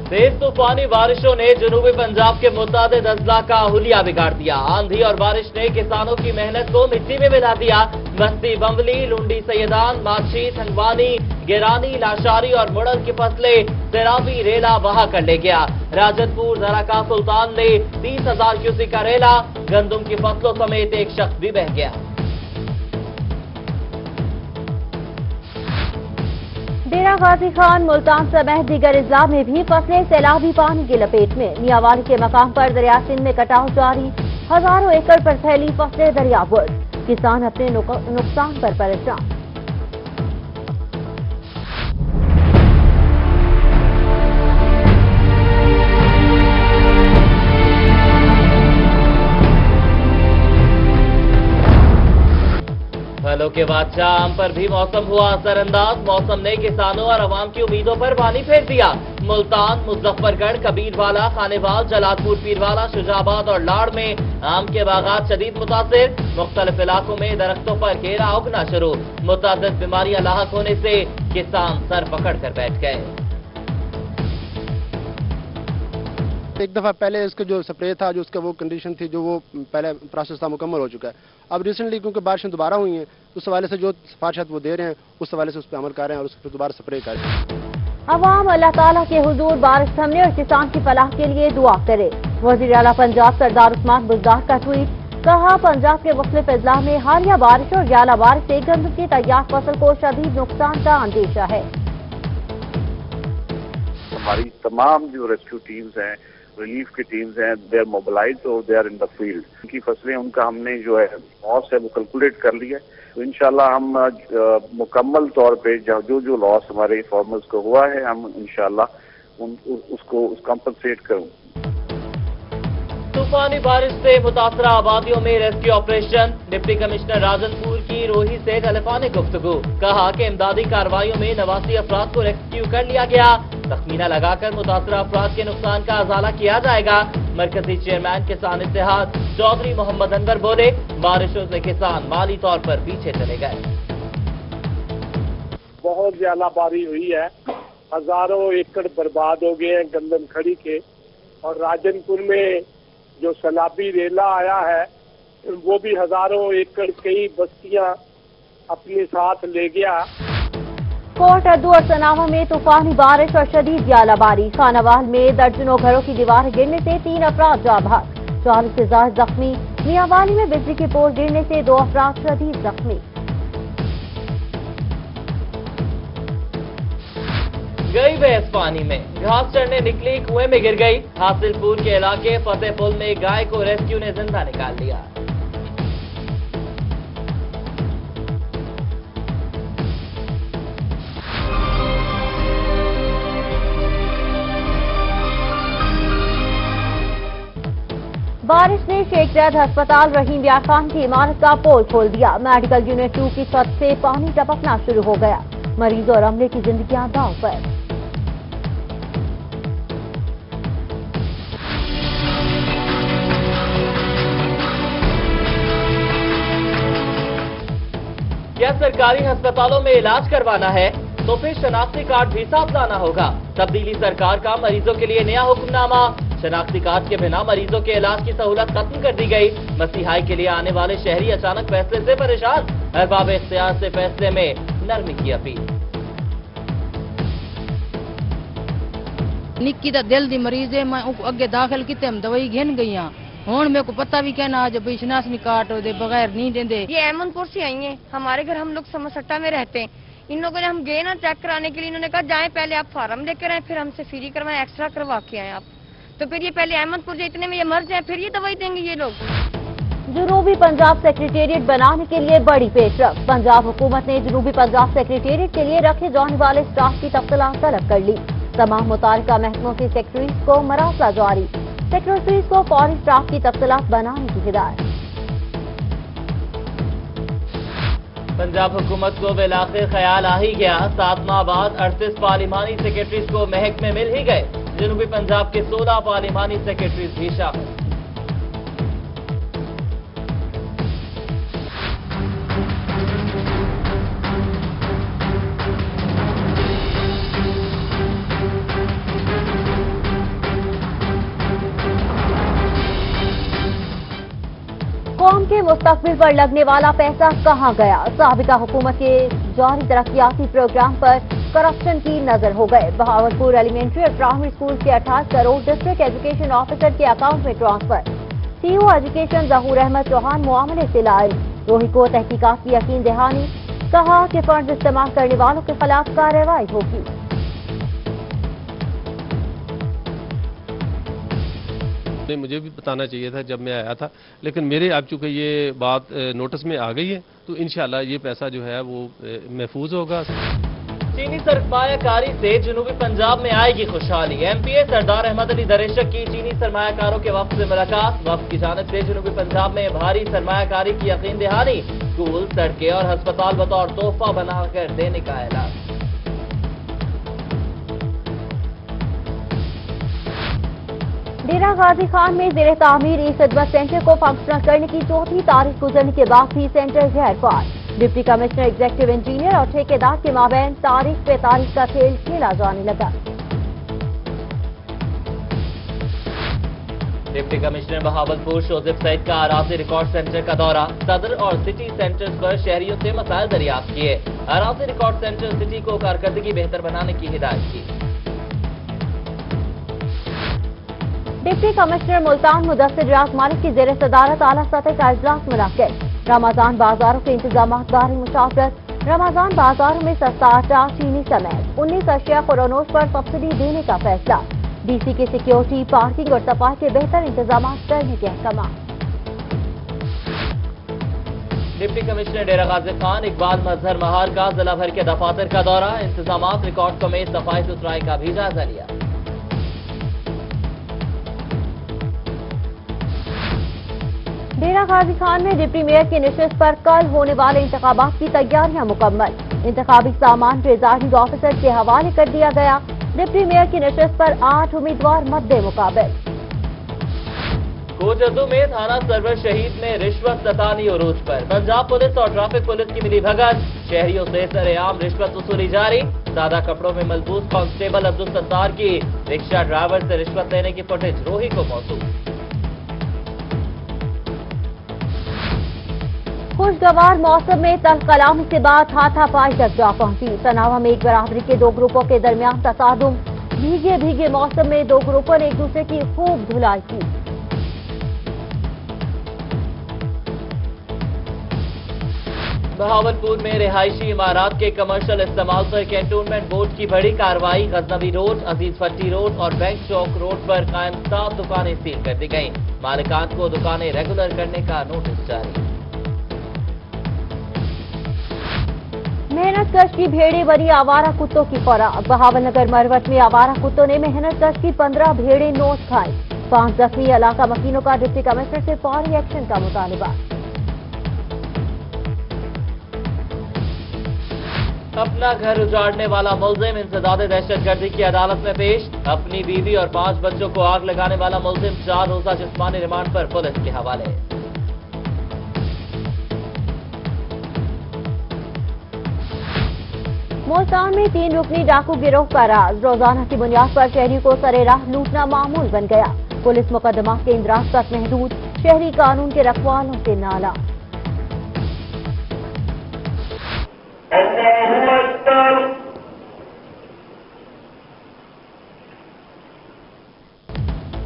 तेज तूफानी बारिशों ने जनूबी पंजाब के मुतादिद अजला का हुलिया बिगाड़ दिया। आंधी और बारिश ने किसानों की मेहनत को मिट्टी में मिला दिया। बस्ती बम्बली, लुंडी सैयदान, माछी, थंगवानी, गिरानी, लाशारी और मुड़ल की फसलें सैलाबी रेला बहा कर ले गया। राजनपुर धराका सुल्तान ने 30,000 क्यूसेक का रेला, गंदुम की फसलों समेत एक शख्स भी बह गया। डेरा गाजी खान, मुल्तान समेत दीगर अजला में भी फसलें सैलाबी पानी की लपेट में। मियांवाली के मकाम पर दरिया सिंध में कटाव जारी, हजारों एकड़ पर फैली फसलें दरियाबुर्द। किसान अपने नुकसान पर परेशान। फलों के बादशाह आम पर भी मौसम हुआ असरअंदाज। मौसम ने किसानों और अवाम की उम्मीदों पर पानी फेर दिया। मुल्तान, मुजफ्फरगढ़, कबीरवाला, खानेवाल, जलालपुर, पीरवाला, शुजाबाद और लाड़ में आम के बागात शदीद मुतासिर। मुख्तलिफ इलाकों में दरख्तों पर घेरा उगना शुरू। मुतादिद बीमारियां लाहक होने से किसान सर पकड़ कर बैठ गए। एक दफा पहले इसका जो स्प्रे था, जो उसका वो कंडीशन थी, जो वो पहले प्रोसेस था, मुकम्मल हो चुका है। अब रिसेंटली क्योंकि बारिशें दोबारा हुई हैं, उस हवाले से जो सिफारिशात वो दे रहे हैं, उस हवाले से उस पर अमल कर रहे हैं और उस पर दोबारा स्प्रे कर रहे हैं। अवाम अल्लाह ताला के हुजूर बारिश थमने और किसान की फलाह के लिए दुआ करे। वज़ीर आला पंजाब सरदार उस्मान बुज़दार का ट्वीट, कहा पंजाब के मुख्तलिफ अजला में हालिया बारिश और ग्याला बारिश से गंदम की तैयार फसल को शदीद नुकसान का अंदेशा है। हमारी तमाम जो रेस्क्यू टीम्स हैं, रिलीफ की टीम्स हैं, दे आर मोबिलाइज्ड और they are in the field. उनकी फसलें, उनका हमने जो है लॉस है वो कैलकुलेट कर लिया। तो इंशाल्लाह हम मुकम्मल तौर पे जो लॉस हमारे फार्मर्स को हुआ है, हम इंशाल्लाह उसको कंपनसेट करूँ। तूफानी बारिश से मुतासरा आबादियों में rescue operation. Deputy commissioner Rajanpur की रोही से टेलीफोनिक गुफ्तगू, कहा कि इमदादी कार्रवाइयों में 89 अफराद को रेस्क्यू कर लिया गया। तखमीना लगाकर मुतासरा अफराद के नुकसान का अजाला किया जाएगा। मरकजी चेयरमैन किसान इत्तेहाद चौधरी मोहम्मद अनवर बोले, बारिशों से किसान माली तौर पर पीछे चले गए। बहुत ज्यादा बारिश हुई है, हजारों एकड़ बर्बाद हो गए हैं गंदम खड़ी के। और राजनपुर में जो सैलाबी रेला आया है, वो भी हजारों एकड़ कई बस्तियां अपने साथ ले गया। कोट अद्दू और सनावा में तूफानी बारिश और शदीद ग्यालाबारी। खानावाल में दर्जनों घरों की दीवार गिरने से 3 अफराद जाँ बहक, 40 से ज्यादा जख्मी। मियांवाली में बिजली की पोल गिरने से 2 अफराद शदीद जख्मी। गई भैंस पानी में, घास चढ़ने निकली कुएं में गिर गई। हासिलपुर के इलाके फतेहपुर में गाय को रेस्क्यू ने जिंदा निकाल लिया। बारिश ने शेख जैद अस्पताल रहीम यार खान की इमारत का पोल खोल दिया। मेडिकल यूनिट 2 की छत से पानी टपकना शुरू हो गया। मरीजों और अमले की जिंदगियां दांव पर। क्या सरकारी अस्पतालों में इलाज करवाना है तो फिर शनाख्ती कार्ड भी साथ लाना होगा। तब्दीली सरकार का मरीजों के लिए नया हुक्मनामा। शनाख्ती कार्ड के बिना मरीजों के इलाज की सहूलत खत्म कर दी गई। मसीहाई के लिए आने वाले शहरी अचानक फैसले से परेशान। अहबाब इख्तियार से फैसले में नरमी की अपील। निक्की दा दिल दी मरीज है, मैं अगे दाखिल किते हम दवाई घेन गई हाँ। हुण मेरे को पता भी कहना आज भाई शनाख्ती कार्ड दे बगैर नहीं देंदे। ये अहमदपुर से आई हैं, हमारे घर हम लोग समसट्टा में रहते हैं। इन लोगों ने हम गए ना चेक कराने के लिए, इन्होंने कहा जाएं पहले आप फार्म लेकर आए, फिर हमसे फ्री करवाएं, एक्स्ट्रा करवा के आए आप। तो फिर ये पहले अहमदपुर से इतने में ये मर जाए, फिर ये दवाई देंगे ये लोग। जनूबी पंजाब सेक्रेटेरिएट बनाने के लिए बड़ी पेशरफ। पंजाब हुकूमत ने जनूबी पंजाब सेक्रेटेरिएट के लिए रखे जाने वाले स्टाफ की तफसीलात तलब कर ली। तमाम मुतालिका महकमों के सेक्रेटरीज को मरासला जारी। सेक्रेटरीज को फौरी स्टाफ की तफसीलात बनाने की हिदायत। पंजाब हुकूमत को बिलाखिर ख्याल आ ही गया। 7 माह बाद 38 पार्लिमानी सेक्रेटरीज को महकमे मिल ही गए। जनूबी पंजाब के 16 पार्लिमानी सेक्रेटरीज भी शामिल। मुस्तकबिल पर लगने वाला पैसा कहां गया? साबिका हुकूमत के जारी तरक्याती प्रोग्राम पर करप्शन की नजर हो गए। बहावलपुर एलिमेंट्री और प्राइमरी स्कूल के 28 करोड़ डिस्ट्रिक्ट एजुकेशन ऑफिसर के अकाउंट में ट्रांसफर। सीईओ एजुकेशन जहूर अहमद चौहान मामले से लाए। रोही को तहकीकात की यकीन दहानी, कहा कि फंड इस्तेमाल करने वालों के खिलाफ कार्रवाई होगी। मुझे भी बताना चाहिए था जब मैं आया था, लेकिन मेरे अब चूंकि ये बात नोटिस में आ गई है तो इंशाल्लाह ये पैसा जो है वो महफूज होगा। चीनी सरमायाकारी से जनूबी पंजाब में आएगी खुशहाली। एमपीए सरदार अहमद अली दरेशक की चीनी सरमायाकारों के वफ्द से मुलाकात। वफ्द की जानिब से जनूबी पंजाब में भारी सरमायाकारी की यकीन दहानी, स्कूल, सड़कें और अस्पताल बतौर तोहफा बनाकर देने का ऐलान। डेरा गाजी खान में ज़ेरे तामीर ई खिदमत सेंटर को फंक्शनल करने की 4थी तारीख गुजरने के बाद भी सेंटर गैर फाल। डिप्टी कमिश्नर एग्जीक्यूटिव इंजीनियर और ठेकेदार के माबैन तारीख पे तारीख का खेल खेला जाने लगा। डिप्टी कमिश्नर बहावलपुर शोजिब सईद का अराजी रिकॉर्ड सेंटर का दौरा। सदर और सिटी सेंटर्स पर शहरियों से मसाइल दरियाफ्त किए। अराजी रिकॉर्ड सेंटर सिटी को कारकर्दगी बेहतर बनाने की हिदायत की। डिप्टी कमिश्नर मुल्तान मुदस्सिर रियाज मालिक की जेर सदारत आला सतह का इजलास मुनक्किद। रमजान बाजारों के इंतजाम बारे मुशावरत। रमजान बाजारों में सस्ता आटा, चीनी समेत 19 अशिया कोरोनोज पर सब्सिडी देने का फैसला। डीसी की सिक्योरिटी, पार्किंग और सफाई के बेहतर इंतजाम करने के अहकाम। डिप्टी कमिश्नर डेरा गाजी खान इकबाल मजहर महार का जिला भर के दफातर का दौरा। इंतजाम रिकॉर्ड समेत सफाई सुथराई का भी जायजा लिया। डेरा गाजी खान में डिप्टी मेयर की निशिस्त पर कल होने वाले इंतखाबात की तैयारियां मुकम्मल। इंतखाबी सामान प्रिजाइडिंग ऑफिसर के हवाले कर दिया गया। डिप्टी मेयर की निशिस्त पर 8 उम्मीदवार मद्दे मुकाबिल। कोटद्दू में थाना सरवर शहीद में रिश्वत सतानी उरूज पर। पंजाब पुलिस और ट्रैफिक पुलिस की मिली भगत। शहरियों से सरेआम रिश्वत वसूली जारी। सादा कपड़ों में मलबूस कांस्टेबल अब्दुल सत्तार की रिक्शा ड्राइवर से रिश्वत लेने की फुटेज रोही को मौसूल। खुशगवार मौसम में तल्ख कलामी से बाद हाथापाई तक जा पहुंची। तनावा में एक बराबरी के 2 ग्रुपों के दरमियान तसादुम। भीगे भीगे मौसम में 2 ग्रुपों ने एक दूसरे की खूब धुलाई की। बहावलपुर में रिहायशी इमारात के कमर्शियल इस्तेमाल पर कैंटोनमेंट बोर्ड की बड़ी कार्रवाई। गजनवी रोड, अजीज फट्टी रोड और बैंक चौक रोड पर कायम 7 दुकानें सील कर दी गईं। मालिकान को दुकानें रेगुलर करने का नोटिस जारी। मेहनत कश की भेड़ें बनी आवारा कुत्तों की फरार। बहावलनगर मरवट में आवारा कुत्तों ने मेहनत कश की 15 भेड़ें नोच खाई। 5 जख्मी। इलाका मकीनों का डिप्टी कमिश्नर से फौरी एक्शन का मुतालबा। अपना घर उजाड़ने वाला मुलजिम इंसदादे दहशतगर्दी की अदालत में पेश। अपनी बीवी और 5 बच्चों को आग लगाने वाला मुलजिम 4 रोजा जिस्मानी रिमांड पर पुलिस के हवाले। मुल्तान में 3 रुकनी डाकू गिरोह का राज। रोजाना की बुनियाद पर शहरियों को सरेराह लूटना मामूल बन गया। पुलिस मुकदमा के इंदराज तक महदूद। शहरी कानून के रखवालों से नाला।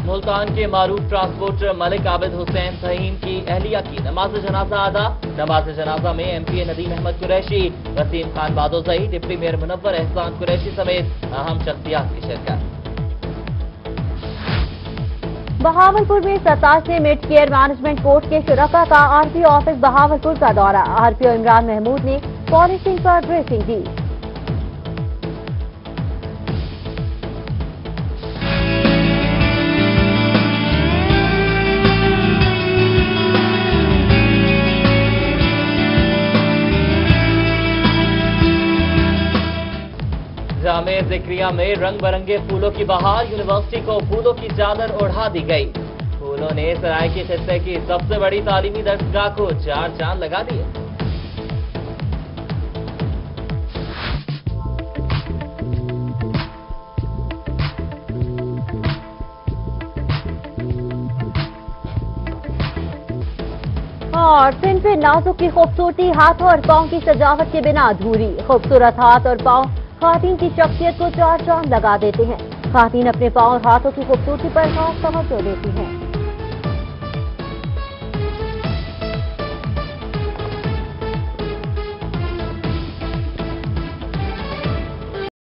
मुल्तान के मारूफ ट्रांसपोर्टर मलिक आबिद हुसैन फहीम की अहलिया की नमाज जनाजा अदा। नमाज जनाजा में MPA Nadeem Ahmed Qureshi, Waseem Khan Badozai, deputy mayor Munawwar Ehsan Qureshi समेत अहम शख्सियात की शिरकत। बहावलपुर में 87वें मिड केयर मैनेजमेंट कोर्ट के शुरका का आरपीओ ऑफिस बहावलपुर का दौरा। आरपीओ इमरान महमूद ने पॉलिसिंग पर ब्रीफिंग दी। जामे ज़िक्रिया में रंग बिरंगे फूलों की बहार। यूनिवर्सिटी को फूलों की चादर ओढ़ा दी गई। फूलों ने सरायकी खित्ते की सबसे बड़ी तालीमी दरगाह को 4 चांद लगा दिए। और सिन पे नाजुक की खूबसूरती हाथों और पाँव की सजावट के बिना अधूरी। खूबसूरत हाथ और पाँव खातून की शख्सियत को चार चांद लगा देते हैं। खातून अपने पाँव और हाथों की खूबसूरती पर खास तवज्जो देती हैं।